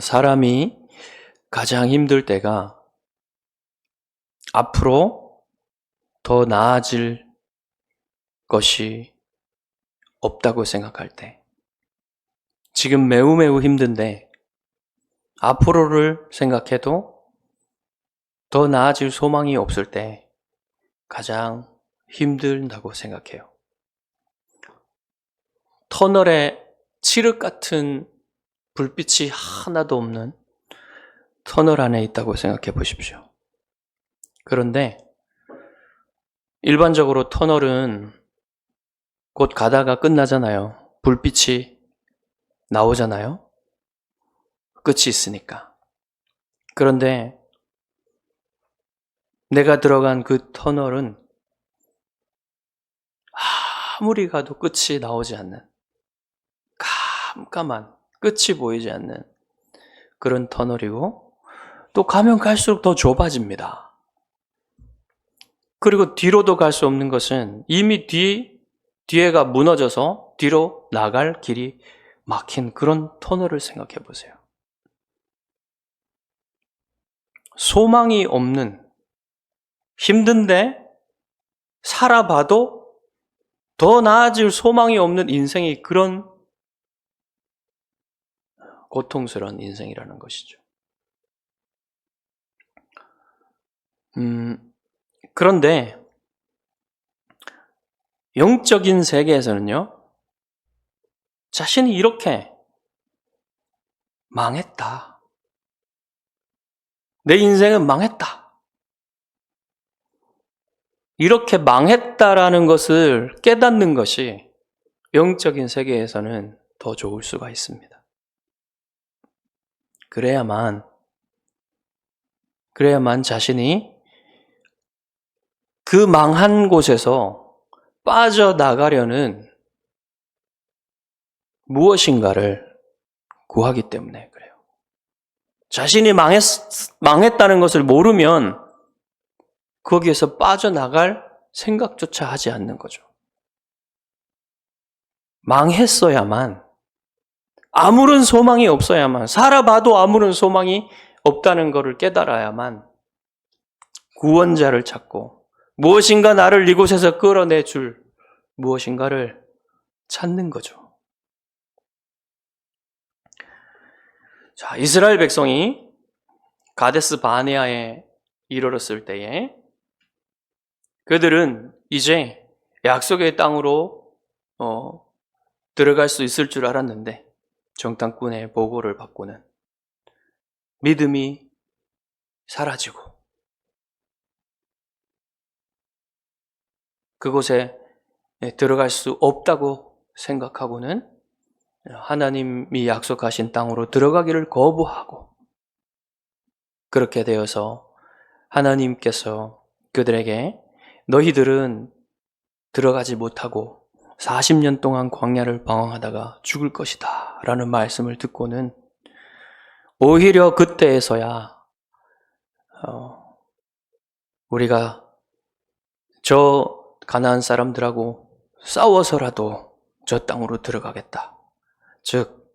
사람이 가장 힘들 때가 앞으로 더 나아질 것이 없다고 생각할 때, 지금 매우 힘든데 앞으로를 생각해도 더 나아질 소망이 없을 때 가장 힘들다고 생각해요. 터널에 칠흑 같은 불빛이 하나도 없는 터널 안에 있다고 생각해 보십시오. 그런데 일반적으로 터널은 곧 가다가 끝나잖아요. 불빛이 나오잖아요. 끝이 있으니까. 그런데 내가 들어간 그 터널은 아무리 가도 끝이 나오지 않는, 깜깜한, 끝이 보이지 않는 그런 터널이고, 또 가면 갈수록 더 좁아집니다. 그리고 뒤로도 갈 수 없는 것은 이미 뒤에가 무너져서 뒤로 나갈 길이 막힌 그런 터널을 생각해 보세요. 소망이 없는, 힘든데 살아봐도 더 나아질 소망이 없는 인생이 그런 고통스러운 인생이라는 것이죠. 그런데 영적인 세계에서는요, 자신이 이렇게 망했다, 내 인생은 망했다, 이렇게 망했다라는 것을 깨닫는 것이 영적인 세계에서는 더 좋을 수가 있습니다. 그래야만 자신이 그 망한 곳에서 빠져나가려는 무엇인가를 구하기 때문에 그래요. 자신이 망했다는 것을 모르면 거기에서 빠져나갈 생각조차 하지 않는 거죠. 망했어야만, 아무런 소망이 없어야만, 살아봐도 아무런 소망이 없다는 것을 깨달아야만 구원자를 찾고 무엇인가 나를 이곳에서 끌어내줄 무엇인가를 찾는 거죠. 자, 이스라엘 백성이 가데스 바네아에 이르렀을 때에 그들은 이제 약속의 땅으로 들어갈 수 있을 줄 알았는데 정탐꾼의 보고를 받고는 믿음이 사라지고 그곳에 들어갈 수 없다고 생각하고는 하나님이 약속하신 땅으로 들어가기를 거부하고, 그렇게 되어서 하나님께서 그들에게 너희들은 들어가지 못하고 40년 동안 광야를 방황하다가 죽을 것이다 라는 말씀을 듣고는 오히려 그때에서야 우리가 저 가나안 사람들하고 싸워서라도 저 땅으로 들어가겠다. 즉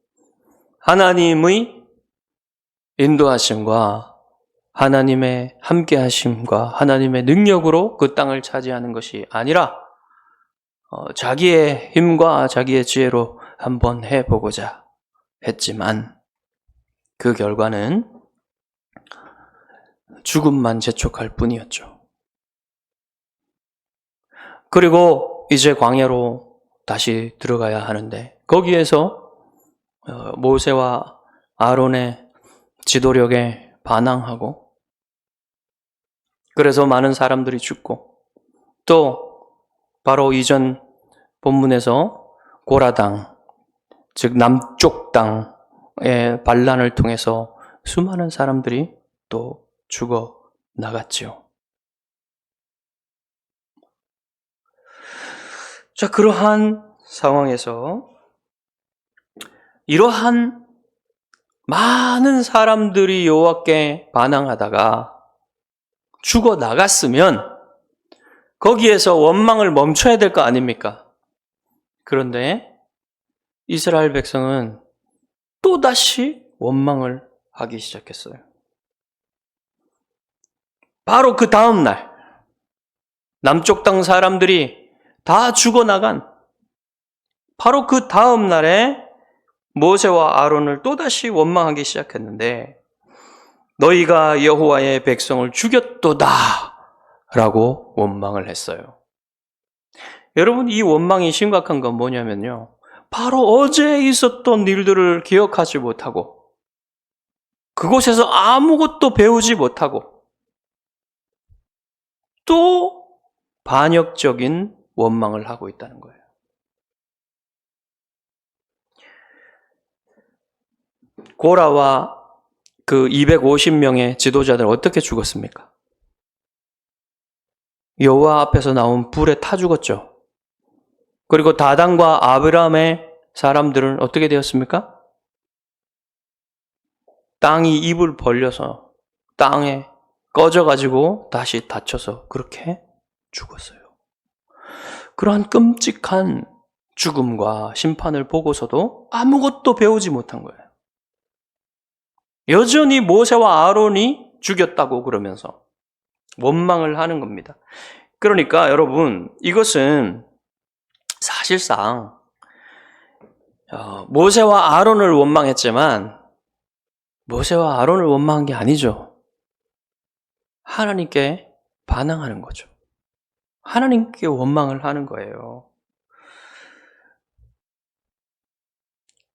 하나님의 인도하심과 하나님의 함께하심과 하나님의 능력으로 그 땅을 차지하는 것이 아니라 자기의 힘과 자기의 지혜로 한번 해보고자 했지만 그 결과는 죽음만 재촉할 뿐이었죠. 그리고 이제 광야로 다시 들어가야 하는데 거기에서 모세와 아론의 지도력에 반항하고, 그래서 많은 사람들이 죽고, 또 바로 이전 본문에서 고라당, 즉 남쪽 땅의 반란을 통해서 수많은 사람들이 또 죽어 나갔지요. 자, 그러한 상황에서 이러한 많은 사람들이 여호와께 반항하다가 죽어 나갔으면 거기에서 원망을 멈춰야 될 거 아닙니까? 그런데 이스라엘 백성은 또다시 원망을 하기 시작했어요. 바로 그 다음 날 남쪽 땅 사람들이 다 죽어나간 바로 그 다음 날에 모세와 아론을 또다시 원망하기 시작했는데 너희가 여호와의 백성을 죽였도다 라고 원망을 했어요. 여러분, 이 원망이 심각한 건 뭐냐면요, 바로 어제 있었던 일들을 기억하지 못하고 그곳에서 아무것도 배우지 못하고 또 반역적인 원망을 하고 있다는 거예요. 고라와 그 250명의 지도자들 어떻게 죽었습니까? 여호와 앞에서 나온 불에 타 죽었죠. 그리고 다단과 아브라함의 사람들은 어떻게 되었습니까? 땅이 입을 벌려서 땅에 꺼져가지고 다시 닫혀서 그렇게 죽었어요. 그러한 끔찍한 죽음과 심판을 보고서도 아무것도 배우지 못한 거예요. 여전히 모세와 아론이 죽였다고 그러면서 원망을 하는 겁니다. 그러니까 여러분, 이것은 사실상 모세와 아론을 원망했지만 모세와 아론을 원망한 게 아니죠. 하나님께 반항하는 거죠. 하나님께 원망을 하는 거예요.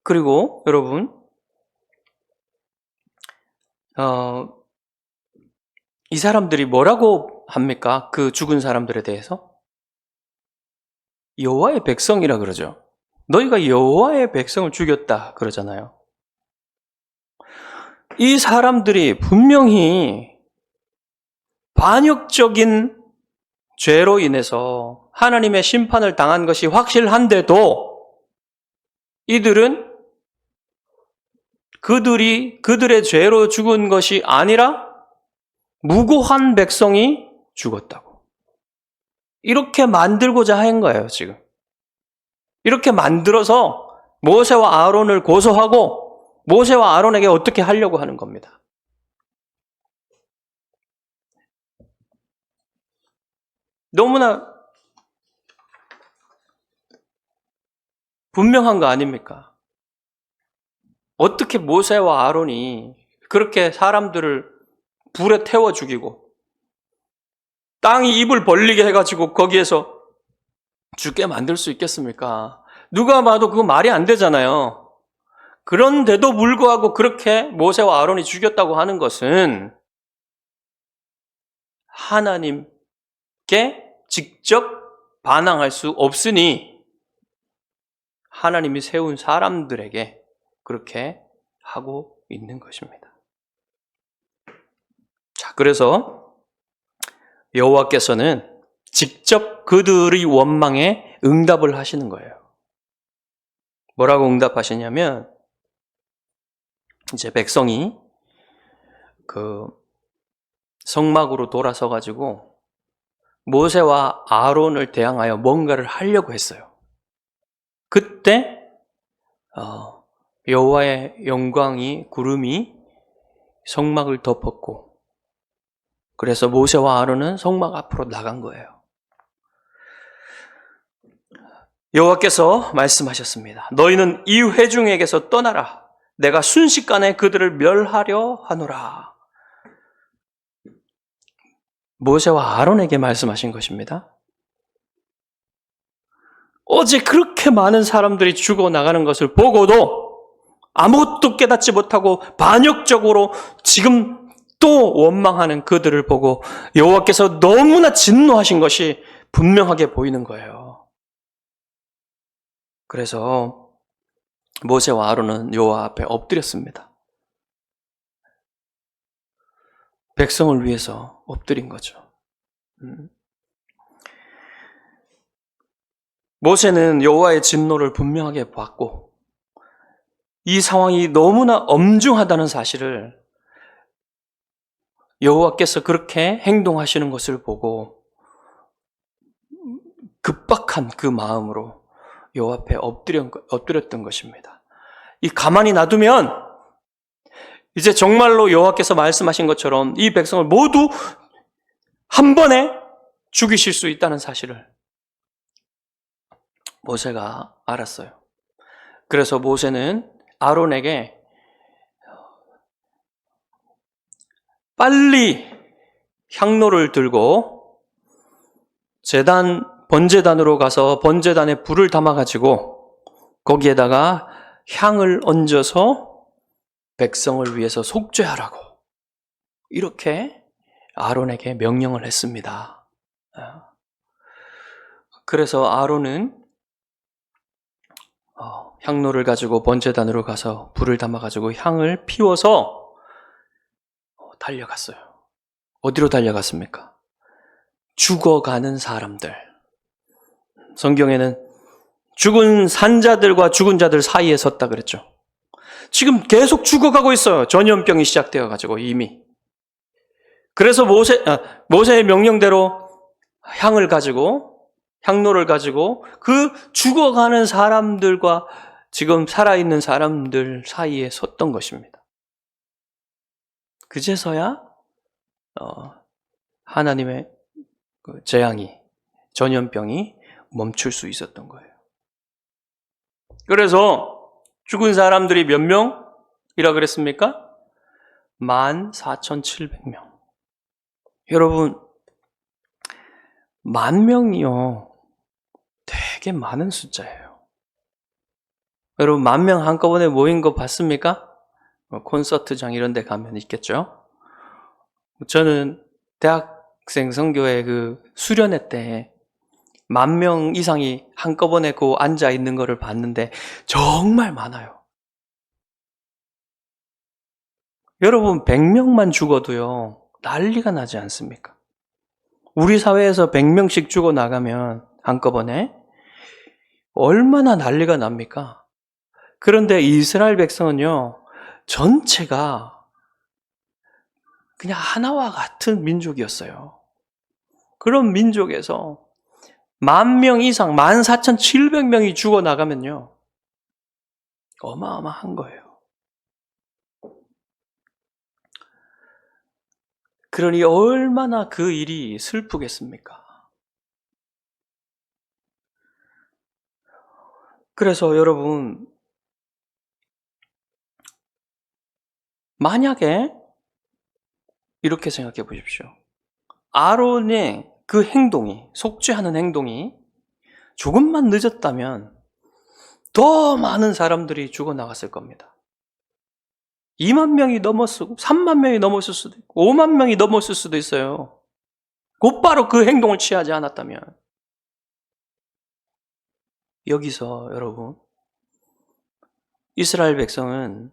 그리고 여러분, 이 사람들이 뭐라고 합니까? 그 죽은 사람들에 대해서? 여호와의 백성이라 그러죠. 너희가 여호와의 백성을 죽였다 그러잖아요. 이 사람들이 분명히 반역적인 죄로 인해서 하나님의 심판을 당한 것이 확실한데도 이들은 그들의 죄로 죽은 것이 아니라 무고한 백성이 죽었다고. 이렇게 만들고자 한 거예요, 지금. 이렇게 만들어서 모세와 아론을 고소하고 모세와 아론에게 어떻게 하려고 하는 겁니다. 너무나 분명한 거 아닙니까? 어떻게 모세와 아론이 그렇게 사람들을 불에 태워 죽이고 땅이 입을 벌리게 해가지고 거기에서 죽게 만들 수 있겠습니까? 누가 봐도 그거 말이 안 되잖아요. 그런데도 불구하고 그렇게 모세와 아론이 죽였다고 하는 것은 하나님께 직접 반항할 수 없으니 하나님이 세운 사람들에게 그렇게 하고 있는 것입니다. 자, 그래서 여호와께서는 직접 그들의 원망에 응답을 하시는 거예요. 뭐라고 응답하시냐면, 이제 백성이 그 성막으로 돌아서 가지고 모세와 아론을 대항하여 뭔가를 하려고 했어요. 그때 여호와의 영광이, 구름이 성막을 덮었고, 그래서 모세와 아론은 성막 앞으로 나간 거예요. 여호와께서 말씀하셨습니다. 너희는 이 회중에게서 떠나라. 내가 순식간에 그들을 멸하려 하노라. 모세와 아론에게 말씀하신 것입니다. 어제 그렇게 많은 사람들이 죽어나가는 것을 보고도 아무것도 깨닫지 못하고 반역적으로 지금 또 원망하는 그들을 보고 여호와께서 너무나 진노하신 것이 분명하게 보이는 거예요. 그래서 모세와 아론은 여호와 앞에 엎드렸습니다. 백성을 위해서 엎드린 거죠. 모세는 여호와의 진노를 분명하게 봤고 이 상황이 너무나 엄중하다는 사실을 여호와께서 그렇게 행동하시는 것을 보고 급박한 그 마음으로 여호와 앞에 엎드렸던 것입니다. 이 가만히 놔두면 이제 정말로 여호와께서 말씀하신 것처럼 이 백성을 모두 한 번에 죽이실 수 있다는 사실을 모세가 알았어요. 그래서 모세는 아론에게 빨리 향로를 들고 번제단으로 가서 번제단에 불을 담아가지고 거기에다가 향을 얹어서 백성을 위해서 속죄하라고 이렇게 아론에게 명령을 했습니다. 그래서 아론은 향로를 가지고 번제단으로 가서 불을 담아가지고 향을 피워서 달려갔어요. 어디로 달려갔습니까? 죽어가는 사람들. 성경에는 죽은 산자들과 죽은 자들 사이에 섰다 그랬죠. 지금 계속 죽어가고 있어요. 전염병이 시작되어가지고 이미. 그래서 모세의 명령대로 향로를 가지고 그 죽어가는 사람들과 지금 살아있는 사람들 사이에 섰던 것입니다. 그제서야 하나님의 재앙이, 전염병이 멈출 수 있었던 거예요. 그래서 죽은 사람들이 몇 명이라 그랬습니까? 14,700명. 여러분, 10,000명이요. 되게 많은 숫자예요. 여러분, 10,000명 한꺼번에 모인 거 봤습니까? 콘서트장 이런 데 가면 있겠죠? 저는 대학생 선교회 그 수련회 때 10,000명 이상이 한꺼번에 그 앉아 있는 거를 봤는데 정말 많아요. 여러분, 100명만 죽어도요, 난리가 나지 않습니까? 우리 사회에서 100명씩 죽어나가면 한꺼번에 얼마나 난리가 납니까? 그런데 이스라엘 백성은요, 전체가 그냥 하나와 같은 민족이었어요. 그런 민족에서 10,000명 이상, 14,700명이 죽어나가면요, 어마어마한 거예요. 그러니 얼마나 그 일이 슬프겠습니까? 그래서 여러분, 만약에 이렇게 생각해 보십시오. 아론의 그 행동이, 속죄하는 행동이 조금만 늦었다면 더 많은 사람들이 죽어나갔을 겁니다. 20,000명이 넘었고 30,000명이 넘었을 수도 있고 50,000명이 넘었을 수도 있어요. 곧바로 그 행동을 취하지 않았다면. 여기서 여러분, 이스라엘 백성은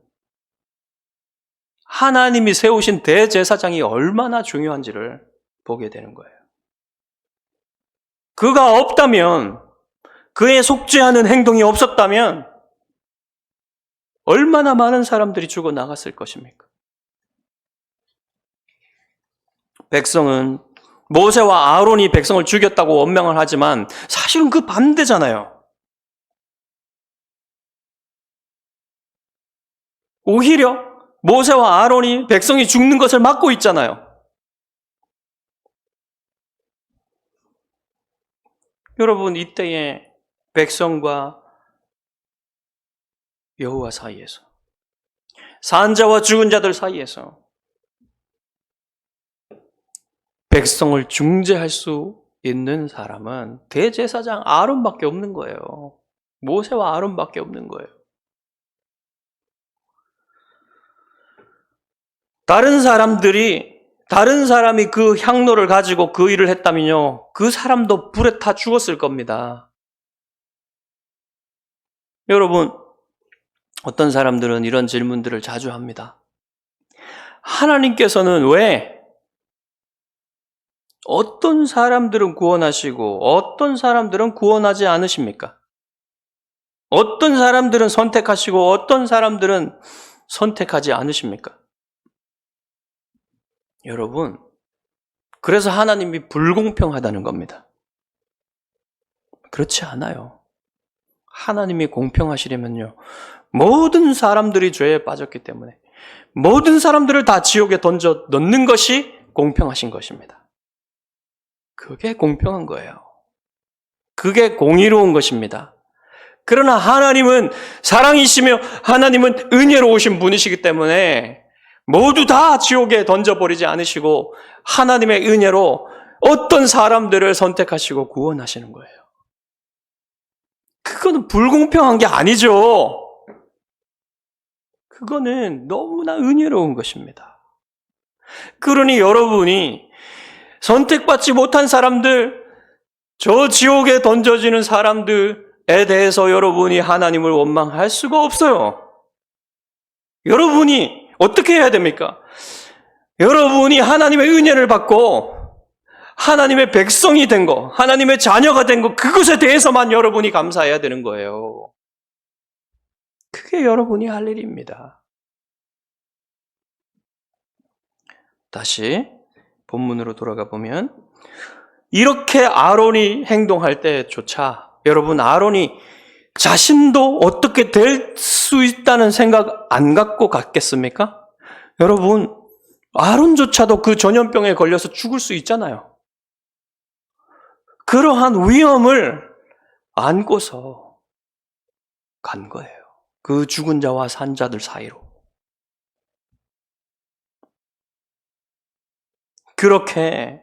하나님이 세우신 대제사장이 얼마나 중요한지를 보게 되는 거예요. 그가 없다면, 그의 속죄하는 행동이 없었다면 얼마나 많은 사람들이 죽어나갔을 것입니까? 백성은 모세와 아론이 백성을 죽였다고 원명을 하지만 사실은 그 반대잖아요. 오히려 모세와 아론이 백성이 죽는 것을 막고 있잖아요. 여러분, 이때에 백성과 여호와 사이에서, 산자와 죽은 자들 사이에서 백성을 중재할 수 있는 사람은 대제사장 아론밖에 없는 거예요. 모세와 아론밖에 없는 거예요. 다른 사람이 그 향로를 가지고 그 일을 했다면요, 그 사람도 불에 타 죽었을 겁니다. 여러분, 어떤 사람들은 이런 질문들을 자주 합니다. 하나님께서는 왜 어떤 사람들은 구원하시고 어떤 사람들은 구원하지 않으십니까? 어떤 사람들은 선택하시고 어떤 사람들은 선택하지 않으십니까? 여러분, 그래서 하나님이 불공평하다는 겁니다. 그렇지 않아요. 하나님이 공평하시려면요, 모든 사람들이 죄에 빠졌기 때문에 모든 사람들을 다 지옥에 던져 넣는 것이 공평하신 것입니다. 그게 공평한 거예요. 그게 공의로운 것입니다. 그러나 하나님은 사랑이시며 하나님은 은혜로우신 분이시기 때문에 모두 다 지옥에 던져버리지 않으시고 하나님의 은혜로 어떤 사람들을 선택하시고 구원하시는 거예요. 그거는 불공평한 게 아니죠. 그거는 너무나 은혜로운 것입니다. 그러니 여러분이 선택받지 못한 사람들, 저 지옥에 던져지는 사람들에 대해서 여러분이 하나님을 원망할 수가 없어요. 여러분이 어떻게 해야 됩니까? 여러분이 하나님의 은혜를 받고 하나님의 백성이 된 거, 하나님의 자녀가 된 거, 그것에 대해서만 여러분이 감사해야 되는 거예요. 그게 여러분이 할 일입니다. 다시 본문으로 돌아가 보면 이렇게 아론이 행동할 때조차 여러분 아론이 자신도 어떻게 될 수 있다는 생각 안 갖고 갔겠습니까? 여러분 아론조차도 그 전염병에 걸려서 죽을 수 있잖아요. 그러한 위험을 안고서 간 거예요. 그 죽은 자와 산 자들 사이로. 그렇게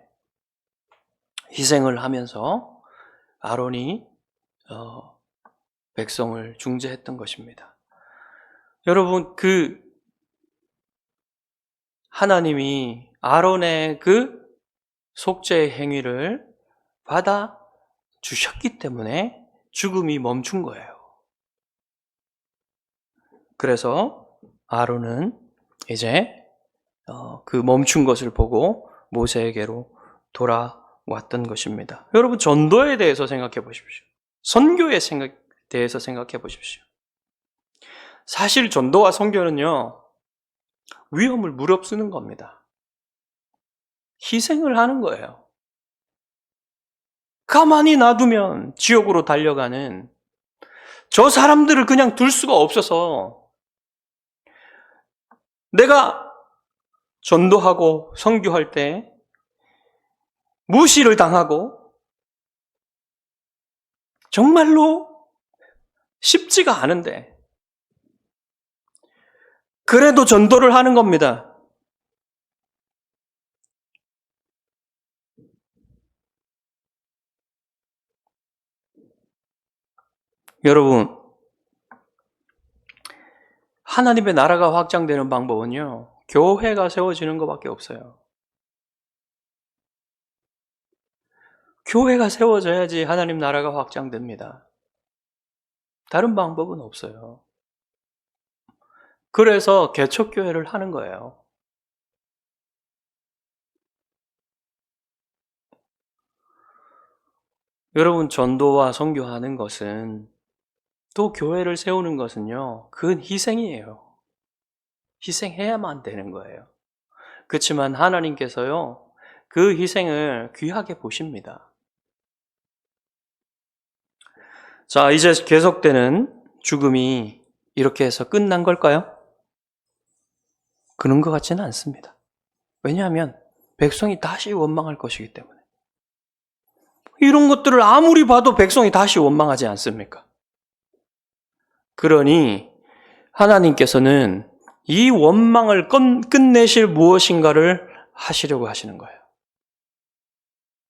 희생을 하면서 아론이 백성을 중재했던 것입니다. 여러분, 하나님이 아론의 그 속죄의 행위를 받아 주셨기 때문에 죽음이 멈춘 거예요. 그래서 아론은 이제 그 멈춘 것을 보고 모세에게로 돌아왔던 것입니다. 여러분 전도에 대해서 생각해 보십시오. 선교에 대해서 생각해 보십시오. 사실 전도와 선교는요, 위험을 무릅쓰는 겁니다. 희생을 하는 거예요. 가만히 놔두면 지옥으로 달려가는 저 사람들을 그냥 둘 수가 없어서 내가 전도하고 선교할 때 무시를 당하고 정말로 쉽지가 않은데 그래도 전도를 하는 겁니다. 여러분, 하나님의 나라가 확장되는 방법은요, 교회가 세워지는 것밖에 없어요. 교회가 세워져야지 하나님 나라가 확장됩니다. 다른 방법은 없어요. 그래서 개척교회를 하는 거예요. 여러분, 전도와 선교하는 것은 또 교회를 세우는 것은요, 그건 희생이에요. 희생해야만 되는 거예요. 그렇지만 하나님께서요, 그 희생을 귀하게 보십니다. 자, 이제 계속되는 죽음이 이렇게 해서 끝난 걸까요? 그런 것 같지는 않습니다. 왜냐하면 백성이 다시 원망할 것이기 때문에. 이런 것들을 아무리 봐도 백성이 다시 원망하지 않습니까? 그러니 하나님께서는 이 원망을 끝내실 무엇인가를 하시려고 하시는 거예요.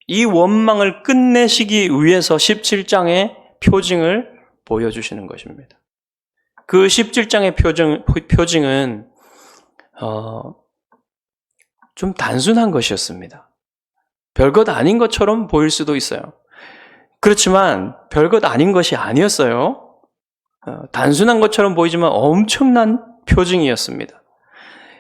이 원망을 끝내시기 위해서 17장의 표징을 보여주시는 것입니다. 그 17장의 표징은 좀 단순한 것이었습니다. 별것 아닌 것처럼 보일 수도 있어요. 그렇지만 별것 아닌 것이 아니었어요. 단순한 것처럼 보이지만 엄청난 표징이었습니다.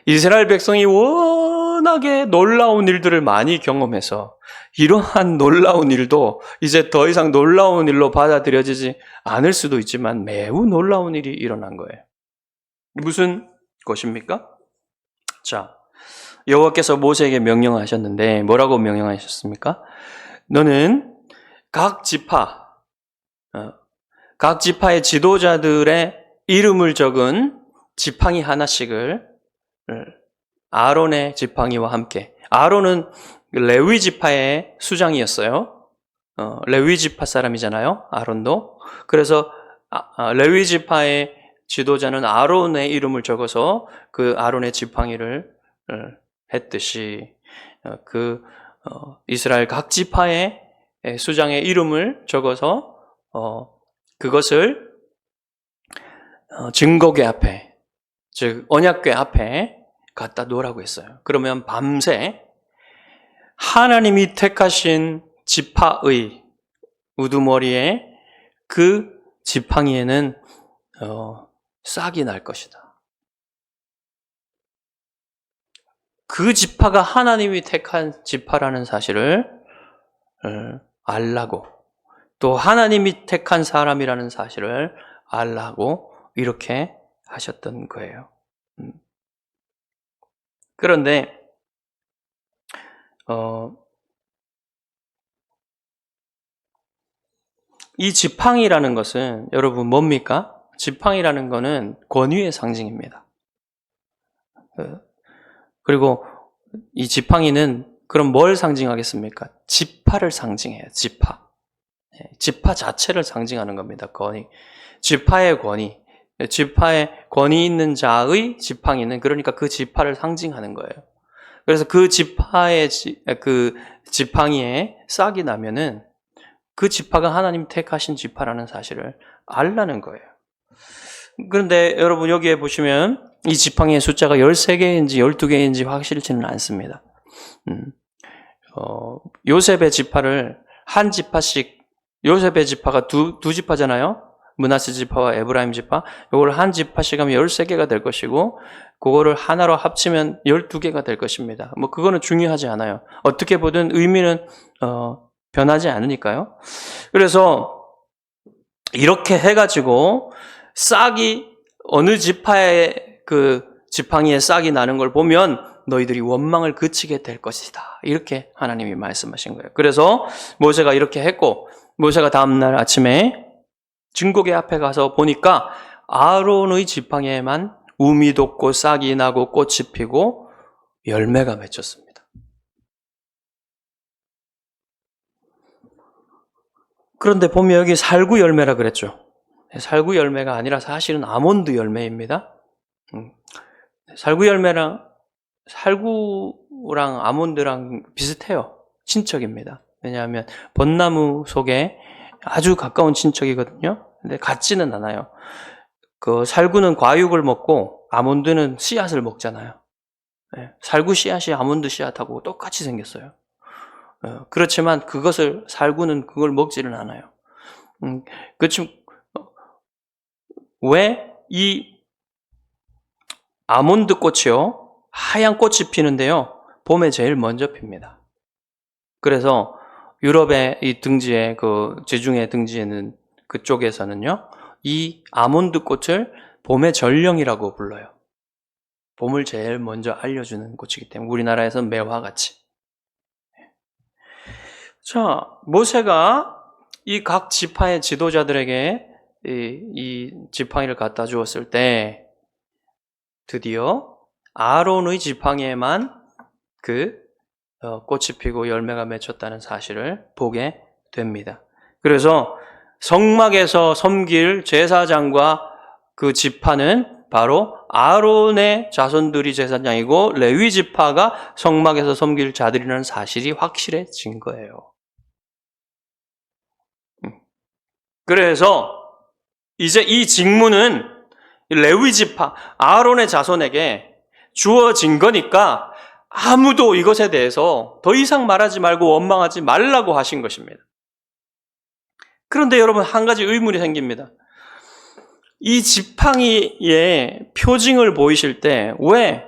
이스라엘 백성이 워낙에 놀라운 일들을 많이 경험해서 이러한 놀라운 일도 이제 더 이상 놀라운 일로 받아들여지지 않을 수도 있지만 매우 놀라운 일이 일어난 거예요. 무슨 것입니까? 자, 여호와께서 모세에게 명령하셨는데 뭐라고 명령하셨습니까? 너는 각 지파의 지도자들의 이름을 적은 지팡이 하나씩을 아론의 지팡이와 함께. 아론은 레위 지파의 수장이었어요. 레위 지파 사람이잖아요. 아론도. 그래서 레위 지파의 지도자는 아론의 이름을 적어서 그 아론의 지팡이를 했듯이 이스라엘 각 지파의 수장의 이름을 적어서 그것을 증거궤 앞에, 즉 언약궤 앞에 갖다 놓으라고 했어요. 그러면 밤새 하나님이 택하신 지파의 우두머리에 그 지팡이에는 싹이 날 것이다. 그 지파가 하나님이 택한 지파라는 사실을 알라고, 또 하나님이 택한 사람이라는 사실을 알라고 이렇게 하셨던 거예요. 그런데 이 지팡이라는 것은 여러분 뭡니까? 지팡이라는 것은 권위의 상징입니다. 그리고 이 지팡이는 그럼 뭘 상징하겠습니까? 지파를 상징해요. 지파. 지파 자체를 상징하는 겁니다. 권위. 지파의 권위. 지파의 권위 있는 자의 지팡이는 그러니까 그 지파를 상징하는 거예요. 그래서 그 지파의 그 지팡이에 싹이 나면은 그 지파가 하나님 택하신 지파라는 사실을 알라는 거예요. 그런데 여러분 여기에 보시면 이 지팡이의 숫자가 13개인지 12개인지 확실치는 않습니다. 요셉의 지파를 한 지파씩, 요셉의 지파가 두 지파잖아요. 므낫세 지파와 에브라임 지파. 이걸 한 지파씩 하면 13개가 될 것이고 그거를 하나로 합치면 12개가 될 것입니다. 뭐 그거는 중요하지 않아요. 어떻게 보든 의미는 변하지 않으니까요. 그래서 이렇게 해가지고 싹이 어느 지파의 그 지팡이에 싹이 나는 걸 보면 너희들이 원망을 그치게 될 것이다. 이렇게 하나님이 말씀하신 거예요. 그래서 모세가 이렇게 했고, 모세가 다음날 아침에 증거궤 앞에 가서 보니까 아론의 지팡이에만 우미 돋고 싹이 나고 꽃이 피고 열매가 맺혔습니다. 그런데 보면 여기 살구 열매라 그랬죠. 살구 열매가 아니라 사실은 아몬드 열매입니다. 살구 열매랑 살구랑 아몬드랑 비슷해요. 친척입니다. 왜냐하면 벚나무 속에 아주 가까운 친척이거든요. 근데 같지는 않아요. 그 살구는 과육을 먹고 아몬드는 씨앗을 먹잖아요. 살구 씨앗이 아몬드 씨앗하고 똑같이 생겼어요. 그렇지만 살구는 그걸 먹지는 않아요. 그렇지만 왜 이 아몬드 꽃이요? 하얀 꽃이 피는데요. 봄에 제일 먼저 핍니다. 그래서 유럽의 이 등지에, 지중해 등지에는 그쪽에서는요, 이 아몬드 꽃을 봄의 전령이라고 불러요. 봄을 제일 먼저 알려주는 꽃이기 때문에 우리나라에서는 매화 같이. 자, 모세가 이 각 지파의 지도자들에게 이 지팡이를 갖다 주었을 때 드디어 아론의 지팡이에만 꽃이 피고 열매가 맺혔다는 사실을 보게 됩니다. 그래서 성막에서 섬길 제사장과 그 지파는 바로 아론의 자손들이 제사장이고 레위 지파가 성막에서 섬길 자들이라는 사실이 확실해진 거예요. 그래서 이제 이 직무는 레위 지파, 아론의 자손에게 주어진 거니까 아무도 이것에 대해서 더 이상 말하지 말고 원망하지 말라고 하신 것입니다. 그런데 여러분, 한 가지 의문이 생깁니다. 이 지팡이의 표징을 보이실 때 왜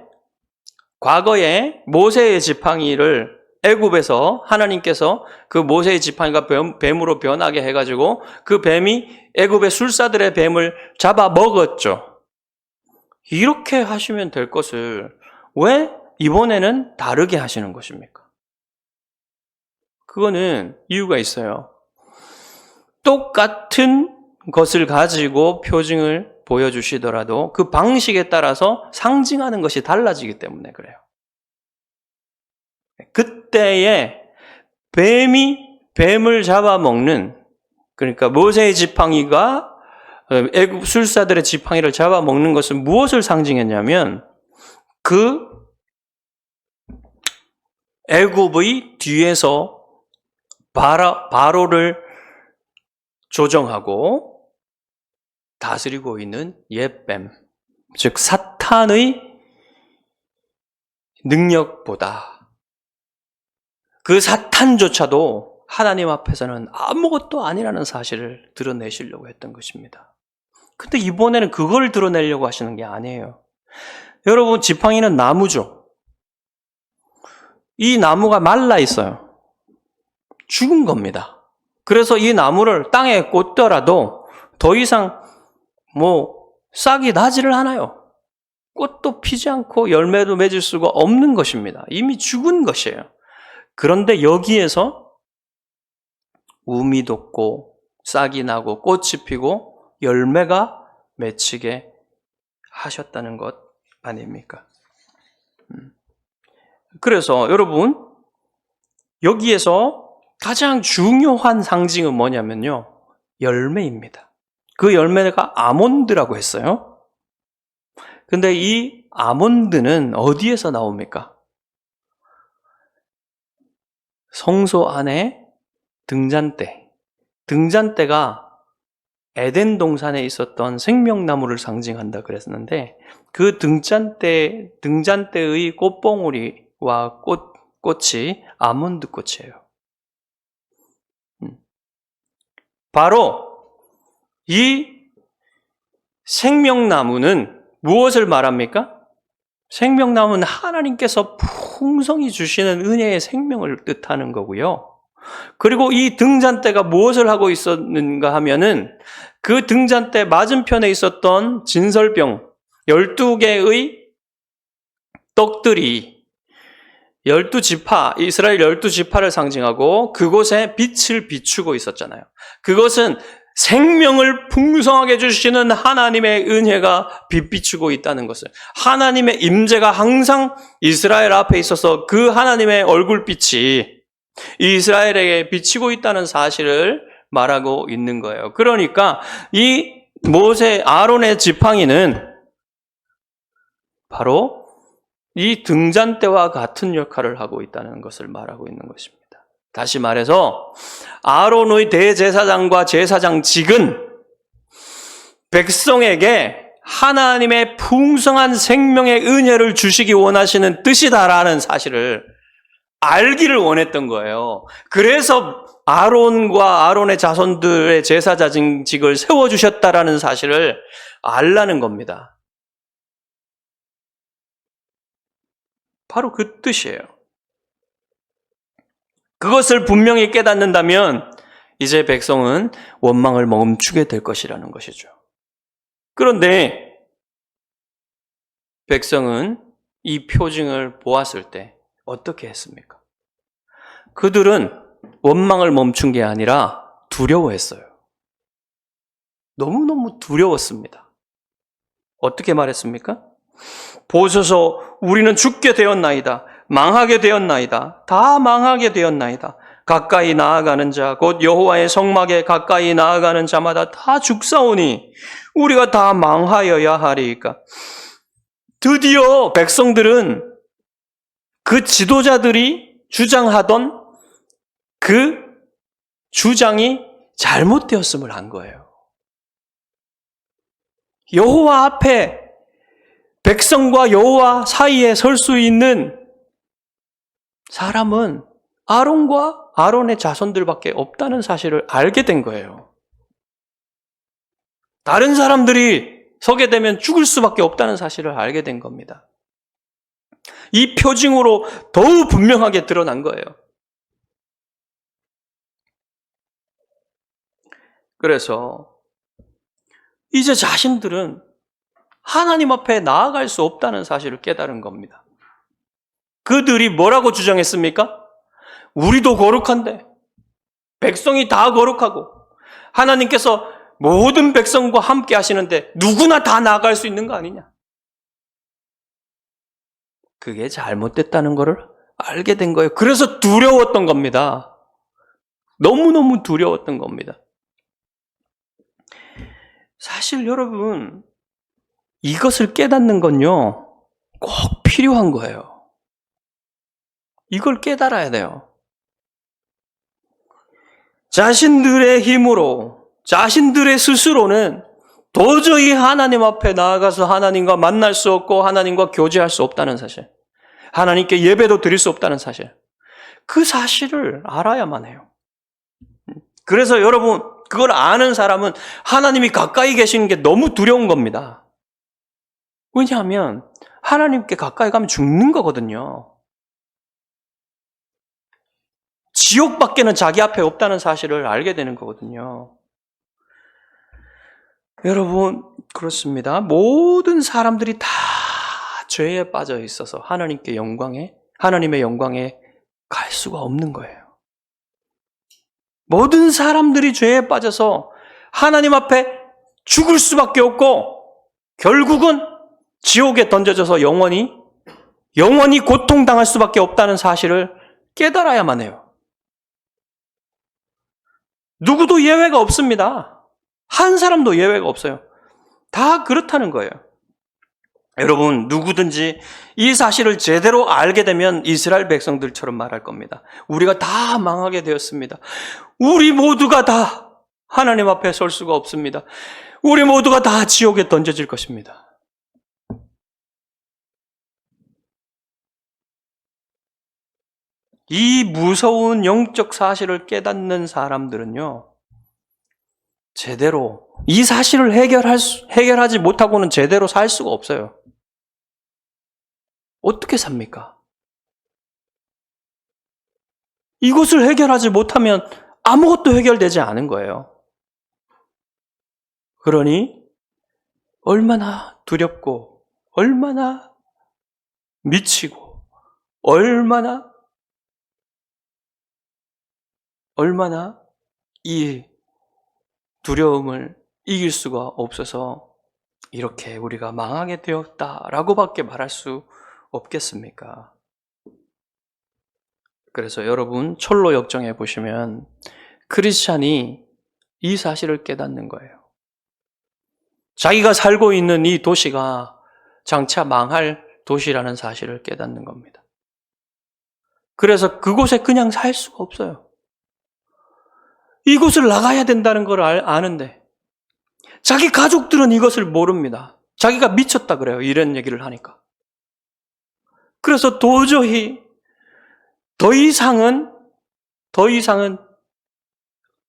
과거에 모세의 지팡이를 애굽에서 하나님께서 그 모세의 지팡이가 뱀으로 변하게 해가지고 그 뱀이 애굽의 술사들의 뱀을 잡아 먹었죠. 이렇게 하시면 될 것을 왜 이번에는 다르게 하시는 것입니까? 그거는 이유가 있어요. 똑같은 것을 가지고 표징을 보여주시더라도 그 방식에 따라서 상징하는 것이 달라지기 때문에 그래요. 그때에 뱀을 잡아먹는, 그러니까 모세의 지팡이가 애굽 술사들의 지팡이를 잡아먹는 것은 무엇을 상징했냐면 그 애굽의 뒤에서 바로를 조정하고 다스리고 있는 옛뱀, 즉 사탄의 능력보다 그 사탄조차도 하나님 앞에서는 아무것도 아니라는 사실을 드러내시려고 했던 것입니다. 근데 이번에는 그걸 드러내려고 하시는 게 아니에요. 여러분, 지팡이는 나무죠. 이 나무가 말라 있어요. 죽은 겁니다. 그래서 이 나무를 땅에 꽂더라도 더 이상 싹이 나지를 않아요. 꽃도 피지 않고 열매도 맺을 수가 없는 것입니다. 이미 죽은 것이에요. 그런데 여기에서 우미 돋고 싹이 나고 꽃이 피고 열매가 맺히게 하셨다는 것 아닙니까? 그래서 여러분, 여기에서 가장 중요한 상징은 뭐냐면요, 열매입니다. 그 열매가 아몬드라고 했어요. 근데 이 아몬드는 어디에서 나옵니까? 성소 안에 등잔대가 에덴 동산에 있었던 생명나무를 상징한다 그랬는데 그 등잔대의 꽃봉오리와 꽃이 아몬드 꽃이에요. 바로 이 생명나무는 무엇을 말합니까? 생명나무는 하나님께서 풍성히 주시는 은혜의 생명을 뜻하는 거고요. 그리고 이 등잔대가 무엇을 하고 있었는가 하면은 그 등잔대 맞은편에 있었던 진설병 12개의 떡들이 12지파, 이스라엘 12지파를 상징하고 그곳에 빛을 비추고 있었잖아요. 그것은 생명을 풍성하게 주시는 하나님의 은혜가 빛비추고 있다는 것을, 하나님의 임재가 항상 이스라엘 앞에 있어서 그 하나님의 얼굴빛이 이스라엘에게 비치고 있다는 사실을 말하고 있는 거예요. 그러니까 이 아론의 지팡이는 바로 이 등잔대와 같은 역할을 하고 있다는 것을 말하고 있는 것입니다. 다시 말해서 아론의 대제사장과 제사장직은 백성에게 하나님의 풍성한 생명의 은혜를 주시기 원하시는 뜻이다라는 사실을 알기를 원했던 거예요. 그래서 아론과 아론의 자손들의 제사장직을 세워주셨다라는 사실을 알라는 겁니다. 바로 그 뜻이에요. 그것을 분명히 깨닫는다면 이제 백성은 원망을 멈추게 될 것이라는 것이죠. 그런데 백성은 이 표징을 보았을 때 어떻게 했습니까? 그들은 원망을 멈춘 게 아니라 두려워했어요. 너무너무 두려웠습니다. 어떻게 말했습니까? 보소서, 우리는 죽게 되었나이다. 망하게 되었나이다. 다 망하게 되었나이다. 가까이 나아가는 자, 곧 여호와의 성막에 가까이 나아가는 자마다 다 죽사오니 우리가 다 망하여야 하리이까. 드디어 백성들은 그 지도자들이 주장하던 그 주장이 잘못되었음을 안 거예요. 여호와 앞에, 백성과 여호와 사이에 설 수 있는 사람은 아론과 아론의 자손들밖에 없다는 사실을 알게 된 거예요. 다른 사람들이 서게 되면 죽을 수밖에 없다는 사실을 알게 된 겁니다. 이 표징으로 더욱 분명하게 드러난 거예요. 그래서 이제 자신들은 하나님 앞에 나아갈 수 없다는 사실을 깨달은 겁니다. 그들이 뭐라고 주장했습니까? 우리도 거룩한데, 백성이 다 거룩하고 하나님께서 모든 백성과 함께 하시는데 누구나 다 나아갈 수 있는 거 아니냐? 그게 잘못됐다는 것을 알게 된 거예요. 그래서 두려웠던 겁니다. 너무너무 두려웠던 겁니다. 사실 여러분, 이것을 깨닫는 건요, 꼭 필요한 거예요. 이걸 깨달아야 돼요. 자신들의 힘으로, 자신들의 스스로는 도저히 하나님 앞에 나아가서 하나님과 만날 수 없고 하나님과 교제할 수 없다는 사실. 하나님께 예배도 드릴 수 없다는 사실. 그 사실을 알아야만 해요. 그래서 여러분, 그걸 아는 사람은 하나님이 가까이 계시는 게 너무 두려운 겁니다. 왜냐하면 하나님께 가까이 가면 죽는 거거든요. 지옥밖에는 자기 앞에 없다는 사실을 알게 되는 거거든요. 여러분, 그렇습니다. 모든 사람들이 다 죄에 빠져 있어서 하나님의 영광에 갈 수가 없는 거예요. 모든 사람들이 죄에 빠져서 하나님 앞에 죽을 수밖에 없고 결국은 지옥에 던져져서 영원히 고통당할 수밖에 없다는 사실을 깨달아야만 해요. 누구도 예외가 없습니다. 한 사람도 예외가 없어요. 다 그렇다는 거예요. 여러분, 누구든지 이 사실을 제대로 알게 되면 이스라엘 백성들처럼 말할 겁니다. 우리가 다 망하게 되었습니다. 우리 모두가 다 하나님 앞에 설 수가 없습니다. 우리 모두가 다 지옥에 던져질 것입니다. 이 무서운 영적 사실을 깨닫는 사람들은요, 제대로 이 사실을 해결하지 못하고는 제대로 살 수가 없어요. 어떻게 삽니까? 이것을 해결하지 못하면 아무것도 해결되지 않은 거예요. 그러니 얼마나 두렵고 얼마나 미치고 얼마나 이 두려움을 이길 수가 없어서 이렇게 우리가 망하게 되었다라고밖에 말할 수 없겠습니까? 그래서 여러분, 철로 역정에 보시면 크리스찬이 이 사실을 깨닫는 거예요. 자기가 살고 있는 이 도시가 장차 망할 도시라는 사실을 깨닫는 겁니다. 그래서 그곳에 그냥 살 수가 없어요. 이곳을 나가야 된다는 걸 아는데 자기 가족들은 이것을 모릅니다. 자기가 미쳤다 그래요. 이런 얘기를 하니까. 그래서 도저히 더 이상은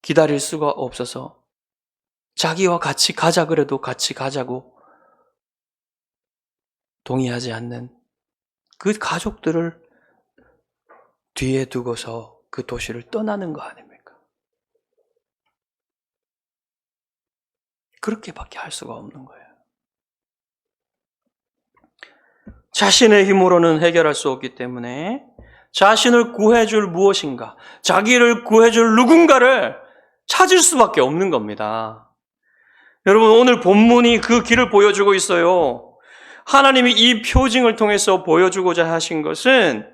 기다릴 수가 없어서 자기와 같이 가자 그래도 같이 가자고 동의하지 않는 그 가족들을 뒤에 두고서 그 도시를 떠나는 거 아닙니까? 그렇게밖에 할 수가 없는 거예요. 자신의 힘으로는 해결할 수 없기 때문에 자신을 구해줄 무엇인가, 자기를 구해줄 누군가를 찾을 수밖에 없는 겁니다. 여러분, 오늘 본문이 그 길을 보여주고 있어요. 하나님이 이 표징을 통해서 보여주고자 하신 것은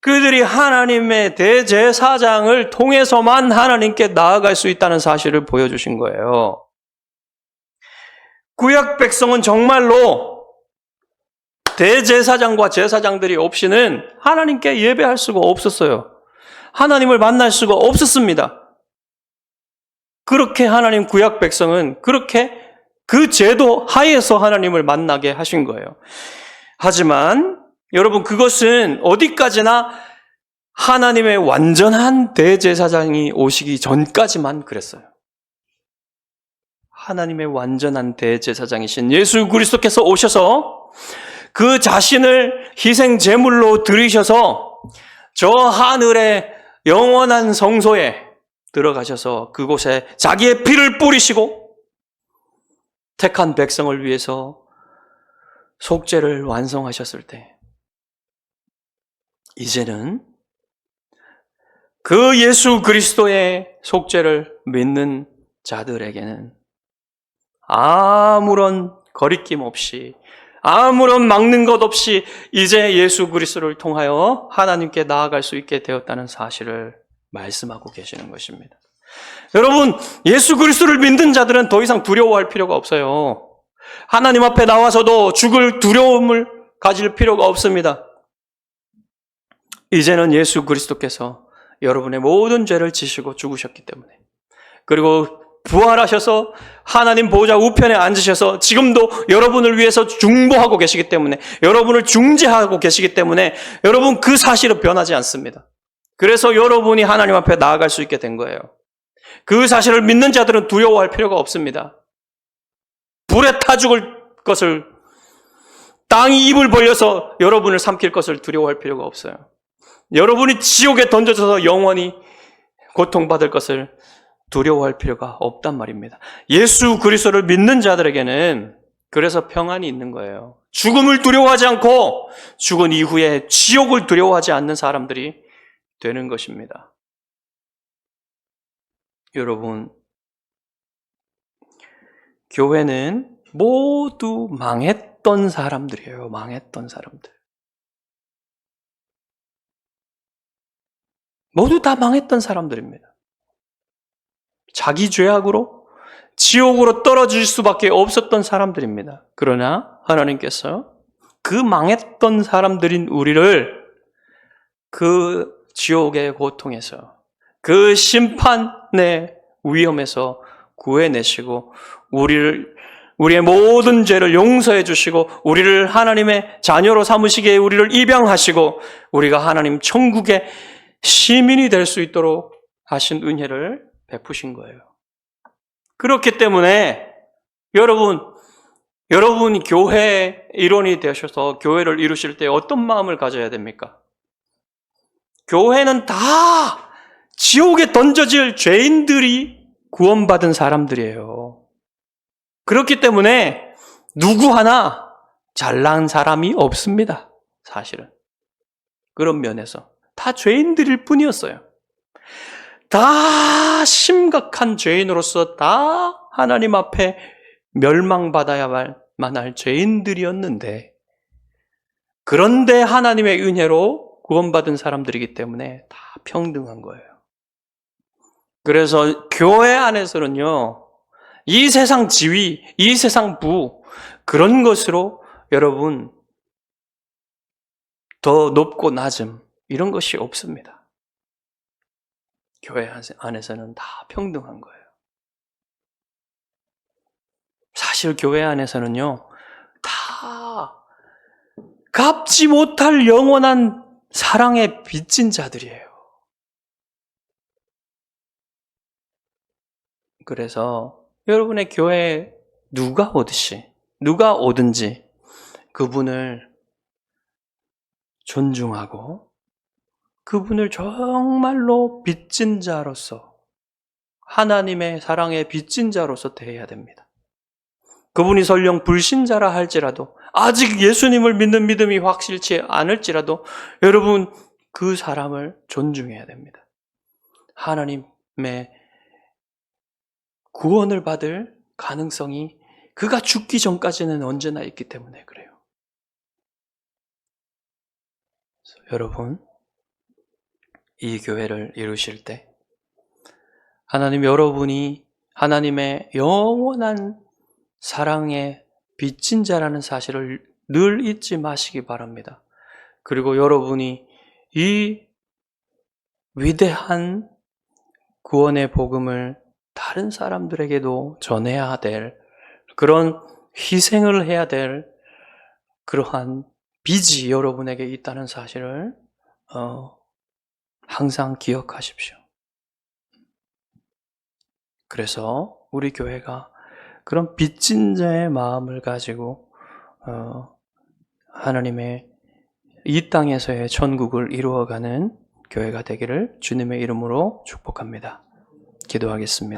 그들이 하나님의 대제사장을 통해서만 하나님께 나아갈 수 있다는 사실을 보여주신 거예요. 구약 백성은 정말로 대제사장과 제사장들이 없이는 하나님께 예배할 수가 없었어요. 하나님을 만날 수가 없었습니다. 그렇게 하나님 구약 백성은 그렇게 그 제도 하에서 하나님을 만나게 하신 거예요. 하지만 여러분, 그것은 어디까지나 하나님의 완전한 대제사장이 오시기 전까지만 그랬어요. 하나님의 완전한 대제사장이신 예수 그리스도께서 오셔서 그 자신을 희생 제물로 드리셔서 저 하늘의 영원한 성소에 들어가셔서 그곳에 자기의 피를 뿌리시고 택한 백성을 위해서 속죄를 완성하셨을 때 이제는 그 예수 그리스도의 속죄를 믿는 자들에게는 아무런 거리낌 없이, 아무런 막는 것 없이 이제 예수 그리스도를 통하여 하나님께 나아갈 수 있게 되었다는 사실을 말씀하고 계시는 것입니다. 여러분, 예수 그리스도를 믿는 자들은 더 이상 두려워할 필요가 없어요. 하나님 앞에 나와서도 죽을 두려움을 가질 필요가 없습니다. 이제는 예수 그리스도께서 여러분의 모든 죄를 지시고 죽으셨기 때문에, 그리고 부활하셔서 하나님 보좌 우편에 앉으셔서 지금도 여러분을 위해서 중보하고 계시기 때문에, 여러분을 중재하고 계시기 때문에 여러분 그 사실은 변하지 않습니다. 그래서 여러분이 하나님 앞에 나아갈 수 있게 된 거예요. 그 사실을 믿는 자들은 두려워할 필요가 없습니다. 불에 타 죽을 것을, 땅이 입을 벌려서 여러분을 삼킬 것을 두려워할 필요가 없어요. 여러분이 지옥에 던져져서 영원히 고통받을 것을 두려워할 필요가 없단 말입니다. 예수 그리스도를 믿는 자들에게는 그래서 평안이 있는 거예요. 죽음을 두려워하지 않고 죽은 이후에 지옥을 두려워하지 않는 사람들이 되는 것입니다. 여러분, 교회는 모두 망했던 사람들이에요. 망했던 사람들. 모두 다 망했던 사람들입니다. 자기 죄악으로 지옥으로 떨어질 수밖에 없었던 사람들입니다. 그러나 하나님께서 그 망했던 사람들인 우리를 그 지옥의 고통에서, 그 심판의 위험에서 구해내시고 우리의 모든 죄를 용서해 주시고 우리를 하나님의 자녀로 삼으시기에 우리를 입양하시고 우리가 하나님 천국의 시민이 될 수 있도록 하신 은혜를 베푸신 거예요. 그렇기 때문에 여러분이 교회 일원이 되셔서 교회를 이루실 때 어떤 마음을 가져야 됩니까? 교회는 다 지옥에 던져질 죄인들이 구원받은 사람들이에요. 그렇기 때문에 누구 하나 잘난 사람이 없습니다. 사실은. 그런 면에서 다 죄인들일 뿐이었어요. 다 심각한 죄인으로서 다 하나님 앞에 멸망받아야만 할 죄인들이었는데, 그런데 하나님의 은혜로 구원받은 사람들이기 때문에 다 평등한 거예요. 그래서 교회 안에서는요, 이 세상 지위, 이 세상 부, 그런 것으로 여러분 더 높고 낮음, 이런 것이 없습니다. 교회 안에서는 다 평등한 거예요. 사실 교회 안에서는요, 다 갚지 못할 영원한 사랑에 빚진 자들이에요. 그래서 여러분의 교회에 누가 오든지 그분을 존중하고 그분을 정말로 빚진 자로서, 하나님의 사랑에 빚진 자로서 대해야 됩니다. 그분이 설령 불신자라 할지라도, 아직 예수님을 믿는 믿음이 확실치 않을지라도 여러분 그 사람을 존중해야 됩니다. 하나님의 구원을 받을 가능성이 그가 죽기 전까지는 언제나 있기 때문에 그래요. 여러분, 이 교회를 이루실 때 하나님, 여러분이 하나님의 영원한 사랑에 빚진 자라는 사실을 늘 잊지 마시기 바랍니다. 그리고 여러분이 이 위대한 구원의 복음을 다른 사람들에게도 전해야 될, 그런 희생을 해야 될 그러한 빚이 여러분에게 있다는 사실을 항상 기억하십시오. 그래서 우리 교회가 그런 빚진 자의 마음을 가지고 하나님의 이 땅에서의 천국을 이루어가는 교회가 되기를 주님의 이름으로 축복합니다. 기도하겠습니다.